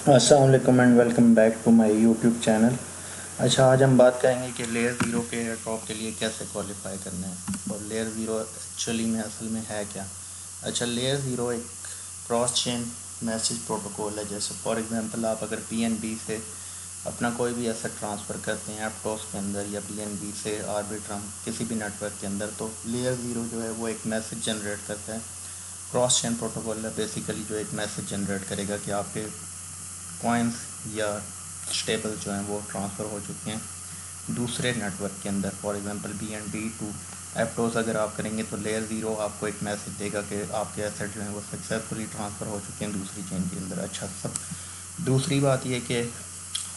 अस्सलाम वालेकुम and welcome back to my YouTube channel. अच्छा, आज हम बात करेंगे कि लेयर ज़ीरो के एयर ड्रॉप के लिए कैसे क्वालिफाई करना है और लेयर ज़ीरो एक्चुअली में असल में है क्या। अच्छा, लेयर ज़ीरो एक क्रॉस चेन मैसेज प्रोटोकॉल है। जैसे फॉर एग्जांपल आप अगर पीएनबी से अपना कोई भी एसेट ट्रांसफ़र करते हैं एप्टोस के अंदर या पीएनबी से आर्बिट्रम किसी भी नेटवर्क के अंदर, तो लेयर ज़ीरो जो है वो एक मैसेज जनरेट करता है। क्रॉस चेन प्रोटोकॉल है बेसिकली, जो एक मैसेज जनरेट करेगा कि आपके कॉइन्स या स्टेबल जो हैं वो ट्रांसफ़र हो चुके हैं दूसरे नेटवर्क के अंदर। For example BNB to Aptos अगर आप करेंगे तो लेयर ज़ीरो आपको एक मैसेज देगा कि आपके एसेट जो हैं वो सक्सेसफुली ट्रांसफ़र हो चुके हैं दूसरी चेन के अंदर। अच्छा, सब दूसरी बात ये कि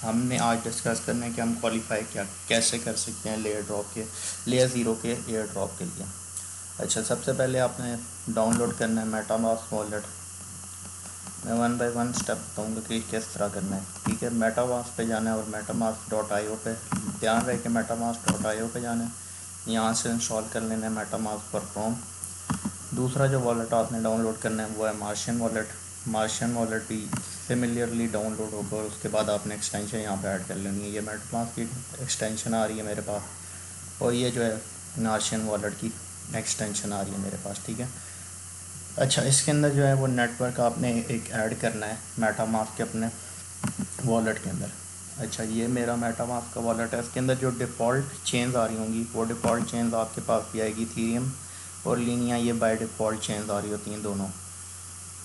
हमने आज डिस्कस करना है कि हम क्वालिफाई क्या कैसे कर सकते हैं लेयर ज़ीरो के एयर ड्रॉप के लिए। अच्छा, सबसे पहले आपने डाउनलोड करना है मेटामास्क वॉलेट। मैं वन बाय वन स्टेप बताऊंगा कि किस तरह करना है। ठीक है, मेटामास्क पे जाना है और metamask.io पे ध्यान रहे कि metamask.io पे जाना है। यहाँ से इंस्टॉल कर लेना है मेटामास्क पर क्रोम। दूसरा जो वॉलेट आपने डाउनलोड करना है वो है मार्शियन वॉलेट। मार्शियन वॉलेट भी सिमिलरली डाउनलोड होगा और उसके बाद आपने एक्सटेंशन यहाँ पे ऐड कर लेनी है। ये मेटामास्क की एक्सटेंशन आ रही है मेरे पास और ये जो है मार्शियन वॉलेट की एक्सटेंशन आ रही है मेरे पास। ठीक है। अच्छा, इसके अंदर जो है वो नेटवर्क आपने एक ऐड करना है मेटामास्क के अपने वॉलेट के अंदर। अच्छा, ये मेरा मेटामास्क का वॉलेट है। इसके अंदर जो डिफ़ॉल्ट चेंज आ रही होंगी वो डिफ़ॉल्ट चेंज आपके पास भी आएगी। इथेरियम और लीनिया ये बाय डिफ़ॉल्ट चेंज आ रही होती हैं दोनों।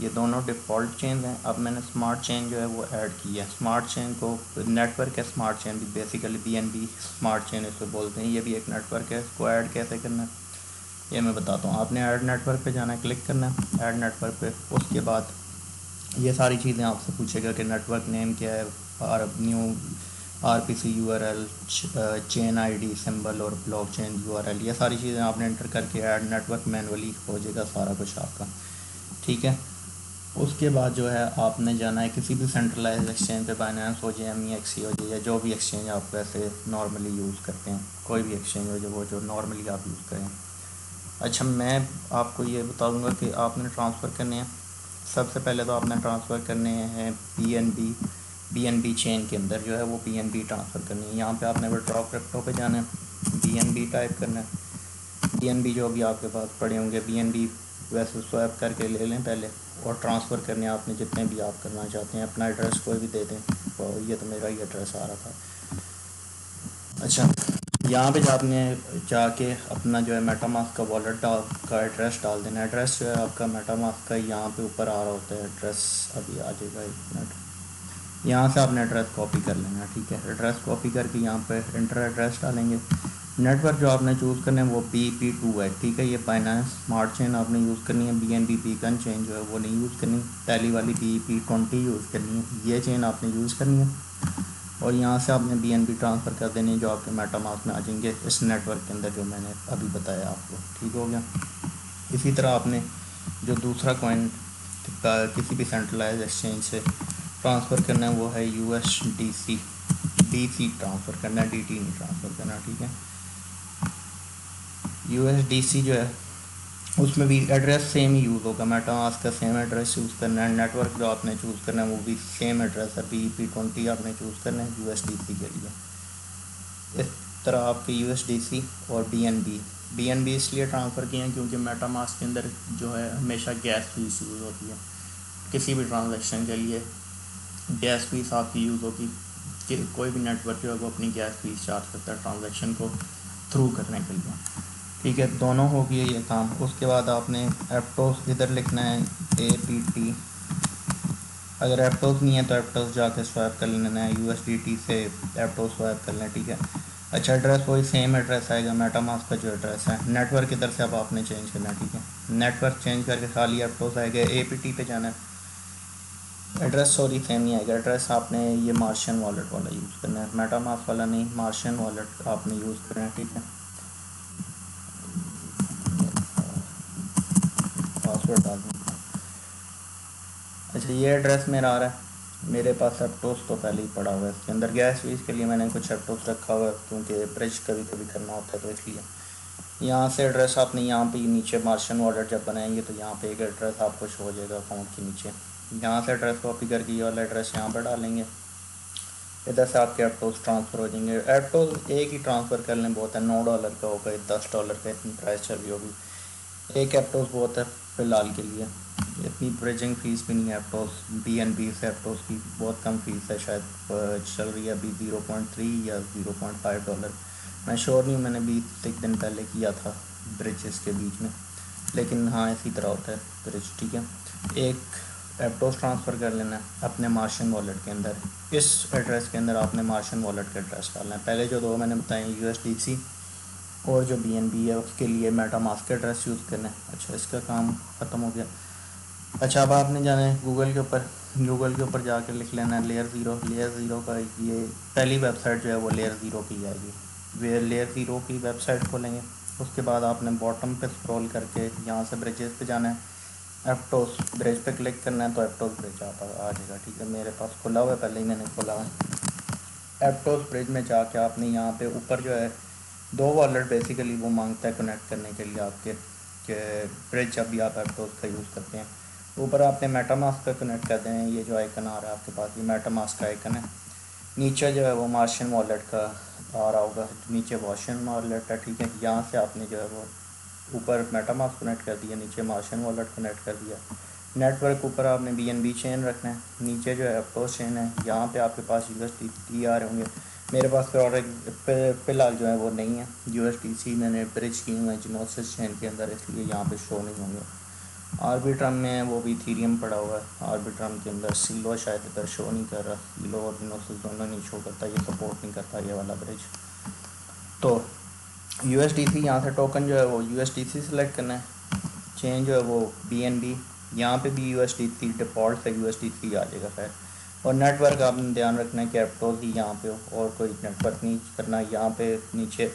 ये दोनों डिफ़ॉल्ट चेंज हैं। अब मैंने स्मार्ट चेन जो है वो ऐड की है। स्मार्ट चेन को नेटवर्क है, स्मार्ट चेन भी बेसिकली BNB स्मार्ट चेन इसको बोलते हैं। ये भी एक नेटवर्क है। इसको ऐड कैसे करना है ये मैं बताता हूँ। आपने ऐड नेटवर्क पे जाना है, क्लिक करना है ऐड नेटवर्क पे। उसके बाद ये सारी चीज़ें आपसे पूछेगा कि नेटवर्क नेम क्या है, new RPC URL, chain ID symbol और ब्लॉक चेन URL। ये सारी चीज़ें आपने एंटर करके ऐड नेटवर्क मैनुअली हो जाएगा सारा कुछ आपका। ठीक है। उसके बाद जो है आपने जाना है किसी भी सेंट्रलाइज एक्सचेंज पे, बाइनेंस हो जाए, MEXC हो जाए या जो भी एक्सचेंज आप वैसे नॉर्मली यूज़ करते हैं, कोई भी एक्सचेंज हो जाए वो जो नॉर्मली आप यूज़ करें। अच्छा, मैं आपको ये बताऊंगा कि आपने ट्रांसफ़र करने हैं। सबसे पहले तो आपने ट्रांसफ़र करने हैं BNB चेन के अंदर जो है वो BNB ट्रांसफ़र करनी है। यहाँ पे आपने विड्रॉ क्रिप्टो पे जाना है, BNB टाइप करना है। BNB जो भी आपके पास पड़े होंगे BNB वैसे स्वैप करके ले लें पहले और ट्रांसफ़र करने आपने जितने भी आप करना चाहते हैं। अपना एड्रेस कोई भी दे दें। और ये तो मेरा ही एड्रेस आ रहा था। अच्छा, यहाँ पे आपने जाके अपना जो है मेटामास्क का वॉलेट का एड्रेस डाल देना। एड्रेस जो है आपका मेटामास्क का यहाँ पे ऊपर आ रहा होता है एड्रेस। अभी आ जाएगा, एक मिनट। यहाँ से आपने एड्रेस कॉपी कर लेना। ठीक है, एड्रेस कॉपी करके यहाँ पे इंटर एड्रेस डालेंगे। नेटवर्क जो आपने चूज़ करना है वो BP2 है। ठीक है, ये बाइनेंस स्मार्ट चेन आपने यूज़ करनी है। BNB बीकन चेन जो है वो नहीं यूज़ करनी, पहली वाली BP20 यूज़ करनी है। ये चेन आपने यूज़ करनी है और यहाँ से आपने BNB ट्रांसफ़र कर देनी है जो आपके मेटामास्क में आ जाएंगे इस नेटवर्क के अंदर जो मैंने अभी बताया आपको। ठीक हो गया। इसी तरह आपने जो दूसरा कॉइन किसी भी सेंट्रलाइज एक्सचेंज से ट्रांसफ़र करना है वो है USDC DC ट्रांसफ़र करना है, DT नहीं ट्रांसफ़र करना। ठीक है, USDC जो है उसमें भी एड्रेस सेम ही यूज़ होगा। मेटामास्क का सेम एड्रेस यूज़ करना है। नेटवर्क जो आपने चूज़ करना है वो भी सेम एड्रेस है, BP20 आपने चूज़ करना है USDC के लिए। इस तरह आपके USDC और BNB इसलिए ट्रांसफ़र किए हैं क्योंकि मेटामास्क के अंदर जो है हमेशा गैस फीस यूज़ होती है। किसी भी ट्रांजैक्शन के लिए गैस फीस आपकी यूज़ होगी कि कोई भी नेटवर्क जो है वो अपनी गैस फीस चार्ज करता है ट्रांजैक्शन को थ्रू करने के लिए। ठीक है, दोनों हो गए ये काम। उसके बाद आपने एप्टोस इधर लिखना है APT। अगर एप्टोस नहीं है तो एप्टोस जाके स्वैप कर लेना है, USDT से एप्टोस स्वैप कर लें। ठीक है। अच्छा, एड्रेस वही सेम एड्रेस आएगा मेटामास्क का जो एड्रेस है। नेटवर्क इधर से अब आपने चेंज करना है। ठीक है, नेटवर्क चेंज करके खाली एप्टोस आएगा। APT पे जाना है। एड्रेस सॉरी सेम नहीं आएगा एड्रेस। आपने ये मार्शियन वॉलेट वाला यूज़ करना है, मेटामास्क वाला नहीं, मार्शियन वॉलेट आपने यूज़ करना है। ठीक है, पासवर्ड डाल दें। अच्छा, ये एड्रेस मेरा आ रहा है। मेरे पास एप्टोस तो पहले ही पड़ा हुआ है। इसके अंदर गैस फीस के लिए मैंने कुछ एप्टोस रखा हुआ है क्योंकि ब्रिज कभी कभी करना होता है तो इसलिए। यहाँ से एड्रेस आपने यहाँ पे नीचे मार्शियन वॉलेट जब बनाएंगे तो यहाँ पे एक एड्रेस आपको शो हो जाएगा अकाउंट के नीचे। यहाँ से एड्रेस कॉपी करके ये वाला एड्रेस यहाँ पर डालेंगे। इधर से आपके एप्टोस ट्रांसफ़र हो जाएंगे। एप्टोस एक ही ट्रांसफ़र कर लें बहुत है, $9 का होगा, $10 का इतनी प्राइस चल रही होगी। एक एप्टोस बहुत है फ़िलहाल के लिए, इतनी ब्रिजिंग फ़ीस भी नहीं है। एप्टोस BNB से एप्टोस की बहुत कम फ़ीस है, शायद चल रही है अभी 0.3 या $0.5। मैं श्योर नहीं, मैंने 20 दिन पहले किया था ब्रिजेस के बीच में, लेकिन हाँ इसी तरह होता है ब्रिज। ठीक है, एक एप्टोस ट्रांसफ़र कर लेना है अपने मार्शियन वॉलेट के अंदर। इस एड्रेस के अंदर आपने मार्शियन वॉलेट का एड्रेस डालना है। पहले जो दो मैंने बताए USDC और जो BNB है उसके लिए मेटामास्क का एड्रेस यूज़ करना है। अच्छा, इसका काम ख़त्म हो गया। अच्छा, अब आपने जाना है गूगल के ऊपर जाकर लिख लेना है लेयर ज़ीरो का। ये पहली वेबसाइट जो है वो लेयर ज़ीरो की आएगी। वे लेयर ज़ीरो की वेबसाइट खोलेंगे, उसके बाद आपने बॉटम पे स्क्रॉल करके यहाँ से ब्रिजेस पे जाना है, एप्टोस ब्रिज पे क्लिक करना है तो एप्टोस ब्रिज आ जाएगा। ठीक है, मेरे पास खुला हुआ है, पहले ही मैंने खोला हुआ है। एप्टोस ब्रिज में जाके आपने यहाँ पे ऊपर जो है दो वॉलेट बेसिकली वो मांगता है कनेक्ट करने के लिए आपके, कि ब्रिज जब भी आप एप्टोस का यूज़ करते हैं। ऊपर आपने मेटामास्क का कनेक्ट कर दें, ये जो आइकन आ रहा है आपके पास, ये मेटामास्क का आइकन है। नीचे जो है वो मार्शियन वॉलेट का आ रहा होगा, नीचे मार्शियन वॉलेट है। ठीक है, यहाँ से आपने जो है वो ऊपर मेटामास्क कनेक्ट कर दिया, नीचे मार्शियन वॉलेट कनेक्ट कर दिया। नेटवर्क ऊपर आपने BNB चेन रखना है, नीचे जो है एप्टोस चेन है। यहाँ पे आपके पास USDT आ रहे होंगे, मेरे पास तो और फ़िलहाल जो है वो नहीं है। USDC मैंने ब्रिज की हुए हैं जिनोसिस चेन के अंदर, इसलिए यहाँ पे शो नहीं होंगे। आर्बिट्रम में वो भी इथेरियम पड़ा हुआ है, आर्बिट्रम के अंदर सिलो शायद इधर शो नहीं कर रहा, सिलो और जिनोसिस दोनों नहीं शो करता, ये सपोर्ट नहीं करता ये वाला ब्रिज। तो USDC यहाँ से टोकन जो है वो USDC सेलेक्ट करना है, चेंज जो है वो BNB, यहाँ पे भी USDC डिफ़ॉल्ट से USDC आ जाएगा खैर। और नेटवर्क आपने ध्यान रखना है कि एप्टोस ही यहाँ पे हो और कोई नेटवर्क नहीं करना। यहाँ पे नीचे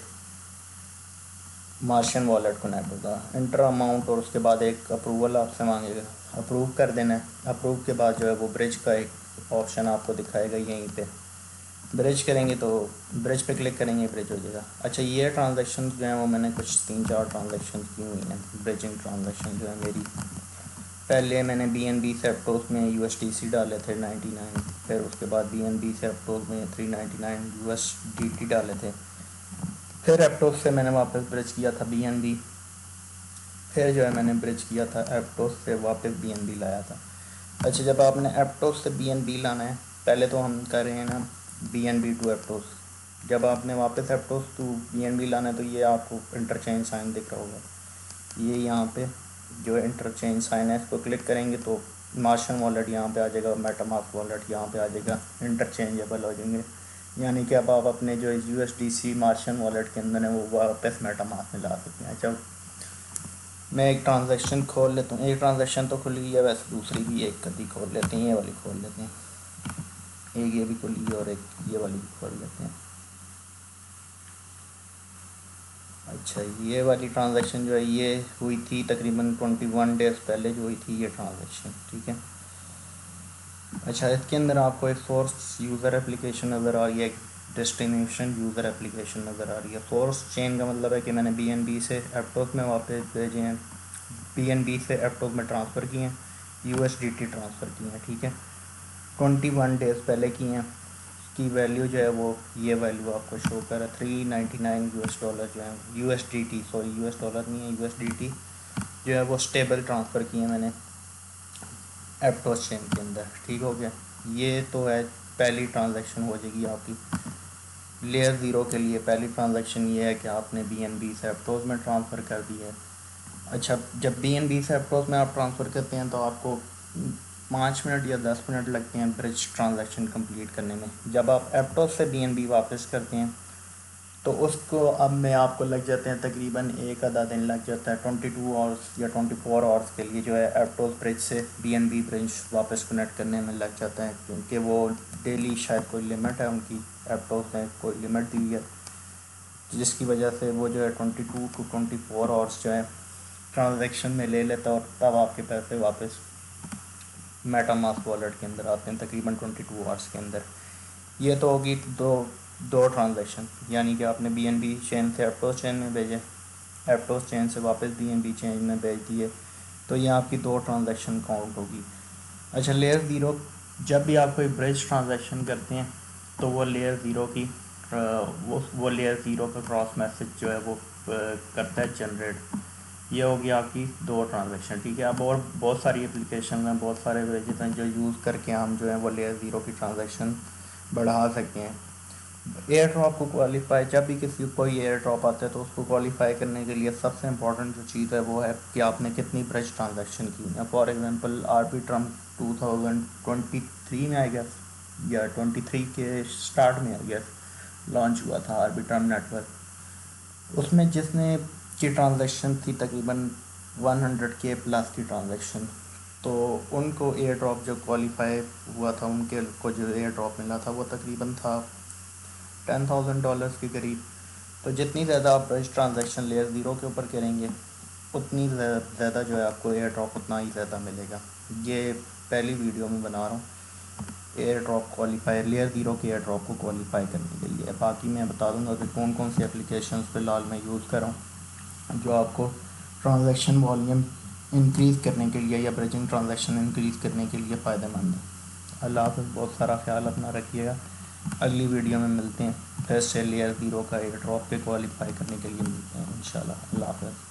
मार्शियन वॉलेट को नेट होगा, इंटर अमाउंट, और उसके बाद एक अप्रूवल आपसे मांगेगा, अप्रूव कर देना है। अप्रूव के बाद जो है वो ब्रिज का एक ऑप्शन आपको दिखाएगा, यहीं पे ब्रिज करेंगे तो ब्रिज पे क्लिक करेंगे, ब्रिज हो जाएगा। अच्छा, ये ट्रांजैक्शन जो हैं वो मैंने कुछ 3-4 ट्रांजैक्शन की हुई हैं, ब्रिजिंग ट्रांजैक्शन जो है मेरी। पहले मैंने BNB से एप्टोस में USDC डाले थे 99, फिर उसके बाद BNB से एप्टोस में 399 USDT डाले थे, फिर एप्टोस से मैंने वापस ब्रिज किया था BNB, फिर जो है मैंने ब्रिज किया था एप्टोस से वापस BNB लाया था। अच्छा, जब आपने एप्टोस से BNB लाना है, पहले तो हम कर रहे हैं ना BNB टू एप्टोस, जब आपने वापस एप्टोस टू BNB लाना है तो ये आपको इंटरचेंज साइन दिख रहा होगा, ये यहाँ पे जो इंटरचेंज साइन है इसको क्लिक करेंगे तो मार्शियन वॉलेट यहाँ पे आ जाएगा, मेटामास्क वॉलेट यहाँ पे आ जाएगा, इंटरचेंजेबल हो जाएंगे। यानी कि अब आप अपने जो USDC मार्शियन वॉलेट के अंदर है वो वापस मेटामास्क में ला सकते हैं। अच्छा, मैं एक ट्रांजैक्शन खोल लेता हूँ, एक ट्रांजैक्शन तो खुली है, वैसे दूसरी भी एक कभी खोल लेते हैं, ये वाली खोल लेते हैं, एक ये भी खुली है और एक ये वाली भी खोल लेते हैं। अच्छा, ये वाली ट्रांजैक्शन जो है ये हुई थी तकरीबन 21 डेज़ पहले जो हुई थी ये ट्रांजैक्शन। ठीक है, अच्छा, इसके अंदर आपको एक सोर्स यूज़र एप्लीकेशन नज़र आ रही है, एक डेस्टिनेशन यूज़र एप्लीकेशन नज़र आ रही है। सोर्स चेन का मतलब है कि मैंने BNB से एप्टोस में वापस भेजे हैं, BNB से एप्टोस में ट्रांसफ़र किए हैं, USDT ट्रांसफ़र किए हैं। ठीक है, 21 डेज़ पहले किए हैं, की वैल्यू जो है वो ये वैल्यू आपको शो कर रहा है, $399 जो है USDT, सॉरी US डॉलर नहीं है, USDT जो है वो स्टेबल ट्रांसफ़र किए हैं मैंने एप्टोस चेन के अंदर। ठीक हो गया, ये तो है पहली ट्रांजैक्शन हो जाएगी आपकी। लेयर ज़ीरो के लिए पहली ट्रांजैक्शन ये है कि आपने BNB से एप्टोस में ट्रांसफ़र कर दिया है। अच्छा, जब BNB से एप्टोस में आप ट्रांसफ़र करते हैं तो आपको 5 मिनट या 10 मिनट लगते हैं ब्रिज ट्रांजैक्शन कंप्लीट करने में। जब आप एप्टोस से BNB वापस करते हैं तो उसको अब में आपको लग जाते हैं तकरीबन एक आधा दिन लग जाता है, 22 आवर्स या 24 आवर्स के लिए जो है एप्टोस ब्रिज से BNB ब्रिज वापस कनेक्ट करने में लग जाता है, क्योंकि वो डेली शायद कोई लिमिट है उनकी, एप्टोस ने कोई लिमिट दी है, जिसकी वजह से वो जो है 22 टू 24 आवर्स जो है ट्रांजैक्शन में ले लेता है और तब आपके पैसे वापस मेटामास्क वॉलेट के अंदर आते हैं तकरीबन 22 आवर्स के अंदर। ये तो होगी दो ट्रांजैक्शन, यानी कि आपने BNB चेन से एप्टोस चेन में भेजे, एप्टोस चेन से वापस BNB चेन में भेज दिए, तो ये आपकी 2 ट्रांजैक्शन काउंट होगी। अच्छा, लेयर ज़ीरो जब भी आप कोई ब्रिज ट्रांजैक्शन करते हैं तो वो लेयर ज़ीरो की वो लेयर ज़ीरो का क्रॉस मैसेज जो है वो करता है जनरेट। ये होगी आपकी दो ट्रांजैक्शन, ठीक है। अब और बहुत सारी एप्लीकेशन हैं, बहुत सारे ब्रिजेस हैं जो यूज़ करके हम जो है वो लेयर ज़ीरो की ट्रांजैक्शन बढ़ा सकते हैं। एयर ड्रॉप को क्वालिफाई, जब भी किसी को कोई एयर ड्रॉप आता है तो उसको क्वालिफाई करने के लिए सबसे इंपॉर्टेंट जो चीज़ है वो है कि आपने कितनी ब्रिज ट्रांजैक्शन की है। फॉर एग्जांपल आरबी ट्रम्प 2023 में आई गेस, या 23 के स्टार्ट में आई गेस लॉन्च हुआ था आरबी ट्रम्प नेटवर्क। उसमें जिसने की ट्रांजैक्शन थी तकरीबन 100K प्लस की ट्रांजैक्शन, तो उनको एयर ड्रॉप जो क्वालिफाई हुआ था, उनके को जो एयर ड्रॉप मिला था वो तकरीबन था $10,000 के करीब। तो जितनी ज़्यादा आप ब्रिज ट्रांजैक्शन लेयर ज़ीरो के ऊपर करेंगे उतनी ज़्यादा जो है आपको एयर ड्रॉप उतना ही ज़्यादा मिलेगा। ये पहली वीडियो में बना रहा हूँ air drop qualify, layer zero के एयर ड्रॉप को क्वालिफाई करने के लिए। बाकी मैं बता दूंगा कि कौन कौन सी एप्लीकेशन फ़िलहाल मैं यूज़ कर रहा हूँ जो आपको ट्रांजैक्शन वॉल्यूम इंक्रीज़ करने के लिए या ब्रिजिंग ट्रांजैक्शन इंक्रीज़ करने के लिए फ़ायदेमंद है। अल्लाह हाफ़िज़, बहुत सारा ख्याल अपना रखिएगा। अगली वीडियो में मिलते हैं, फिर से लेयर ज़ीरो का एयर ड्रॉप के क्वालिफाई करने के लिए मिलते हैं इंशाल्लाह। अल्लाह हाफ़िज़।